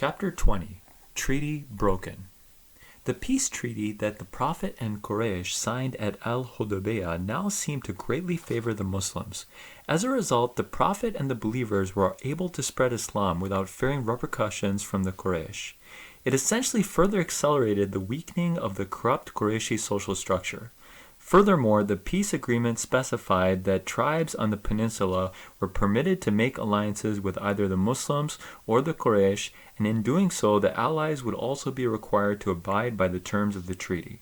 Chapter 20 Treaty Broken. The peace treaty that the Prophet and Quraysh signed at Al-Hudaybiyah now seemed to greatly favor the Muslims. As a result, the Prophet and the believers were able to spread Islam without fearing repercussions from the Quraysh. It essentially further accelerated the weakening of the corrupt Qurayshi social structure. Furthermore, the peace agreement specified that tribes on the peninsula were permitted to make alliances with either the Muslims or the Quraysh, and in doing so, the allies would also be required to abide by the terms of the treaty.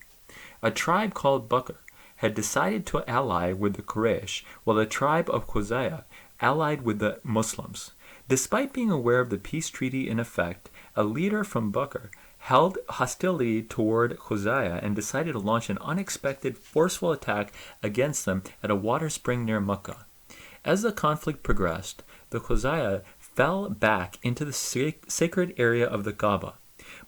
A tribe called Bakr had decided to ally with the Quraysh, while the tribe of Khuzayah allied with the Muslims. Despite being aware of the peace treaty in effect, a leader from Bakr held hostility toward Khuzayah and decided to launch an unexpected, forceful attack against them at a water spring near Mecca. As the conflict progressed, the Khuzayah fell back into the sacred area of the Kaaba.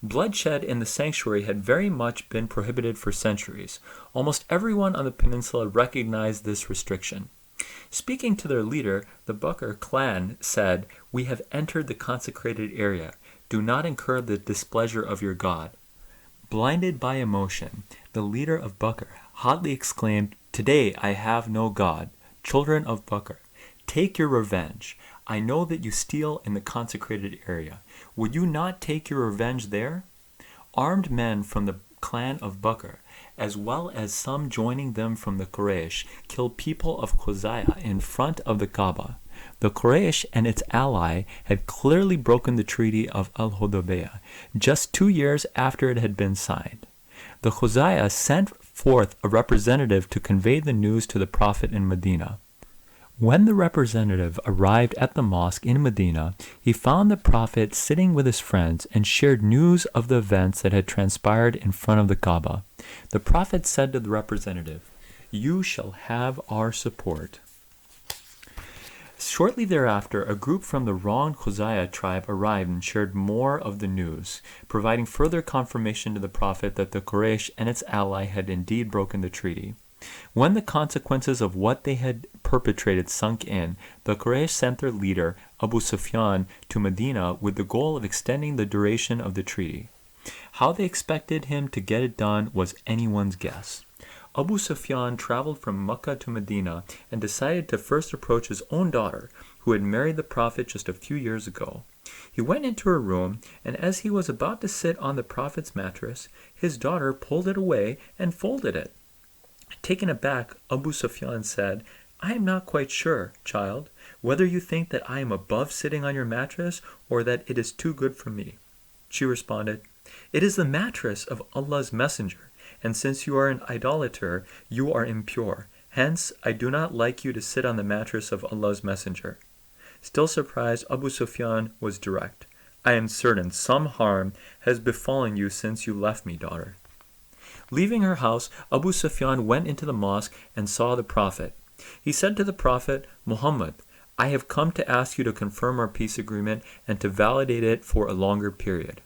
Bloodshed in the sanctuary had very much been prohibited for centuries. Almost everyone on the peninsula recognized this restriction. Speaking to their leader, the Bakr clan said, "We have entered the consecrated area. Do not incur the displeasure of your God." Blinded by emotion, the leader of Bakr hotly exclaimed, "Today I have no God. Children of Bakr, take your revenge. I know that you steal in the consecrated area. Would you not take your revenge there?" Armed men from the clan of Bakr, as well as some joining them from the Quraysh, killed people of Khuzayah in front of the Kaaba. The Quraysh and its ally had clearly broken the treaty of Al-Hudaybiyah just 2 years after it had been signed. The Khuzayah sent forth a representative to convey the news to the Prophet in Medina. When the representative arrived at the mosque in Medina, he found the Prophet sitting with his friends and shared news of the events that had transpired in front of the Kaaba. The Prophet said to the representative, "You shall have our support." Shortly thereafter, a group from the wronged Khuzayah tribe arrived and shared more of the news, providing further confirmation to the Prophet that the Quraysh and its ally had indeed broken the treaty. When the consequences of what they had perpetrated sunk in, the Quraysh sent their leader, Abu Sufyan, to Medina with the goal of extending the duration of the treaty. How they expected him to get it done was anyone's guess. Abu Sufyan traveled from Mecca to Medina and decided to first approach his own daughter, who had married the Prophet just a few years ago. He went into her room, and as he was about to sit on the Prophet's mattress, his daughter pulled it away and folded it. Taken aback, Abu Sufyan said, "I am not quite sure, child, whether you think that I am above sitting on your mattress or that it is too good for me." She responded, "It is the mattress of Allah's Messenger, and since you are an idolater, you are impure. Hence, I do not like you to sit on the mattress of Allah's Messenger." Still surprised, Abu Sufyan was direct. "I am certain some harm has befallen you since you left me, daughter." Leaving her house, Abu Sufyan went into the mosque and saw the Prophet. He said to the Prophet, "Muhammad, I have come to ask you to confirm our peace agreement and to validate it for a longer period."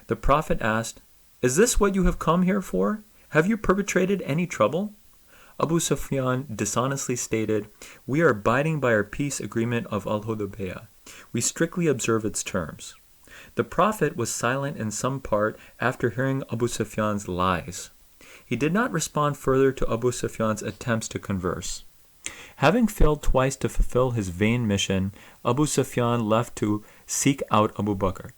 The Prophet asked, "Is this what you have come here for? Have you perpetrated any trouble?" Abu Sufyan dishonestly stated, "We are abiding by our peace agreement of Al-Hudaybiyah. We strictly observe its terms." The Prophet was silent in some part after hearing Abu Sufyan's lies. He did not respond further to Abu Sufyan's attempts to converse. Having failed twice to fulfill his vain mission, Abu Sufyan left to seek out Abu Bakr.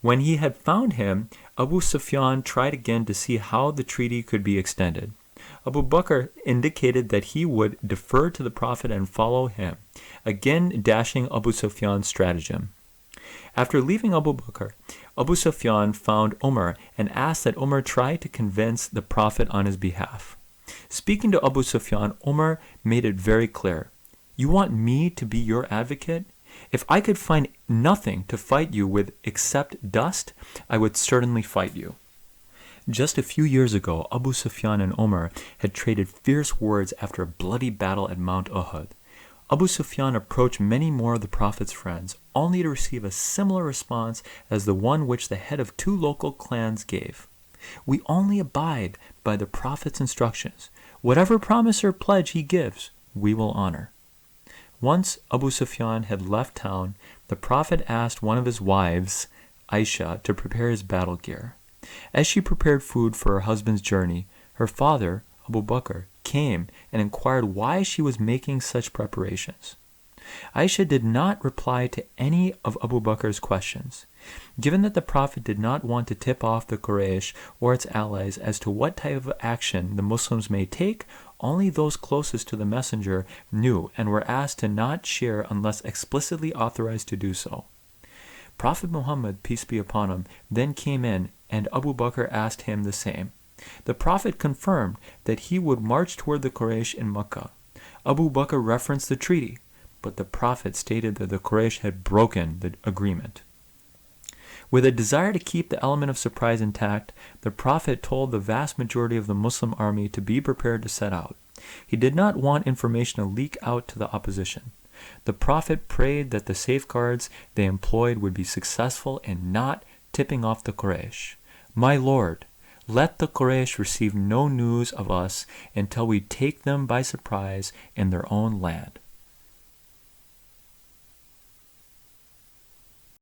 When he had found him, Abu Sufyan tried again to see how the treaty could be extended. Abu Bakr indicated that he would defer to the Prophet and follow him, again dashing Abu Sufyan's stratagem. After leaving Abu Bakr, Abu Sufyan found Umar and asked that Umar try to convince the Prophet on his behalf. Speaking to Abu Sufyan, Umar made it very clear, "You want me to be your advocate? If I could find nothing to fight you with except dust, I would certainly fight you." Just a few years ago, Abu Sufyan and Umar had traded fierce words after a bloody battle at Mount Uhud. Abu Sufyan approached many more of the Prophet's friends, only to receive a similar response as the one which the head of 2 local clans gave. "We only abide by the Prophet's instructions. Whatever promise or pledge he gives, we will honor." Once Abu Sufyan had left town, the Prophet asked one of his wives, Aisha to prepare his battle gear. As she prepared food for her husband's journey, her father, Abu Bakr, came and inquired why she was making such preparations. Aisha did not reply to any of Abu Bakr's questions. Given that the Prophet did not want to tip off the Quraysh or its allies as to what type of action the Muslims may take, only those closest to the messenger knew and were asked to not share unless explicitly authorized to do so. Prophet Muhammad, peace be upon him, then came in, and Abu Bakr asked him the same. The Prophet confirmed that he would march toward the Quraysh in Mecca. Abu Bakr referenced the treaty, but the Prophet stated that the Quraysh had broken the agreement. With a desire to keep the element of surprise intact, the Prophet told the vast majority of the Muslim army to be prepared to set out. He did not want information to leak out to the opposition. The Prophet prayed that the safeguards they employed would be successful in not tipping off the Quraysh. "My Lord, let the Quraysh receive no news of us until we take them by surprise in their own land."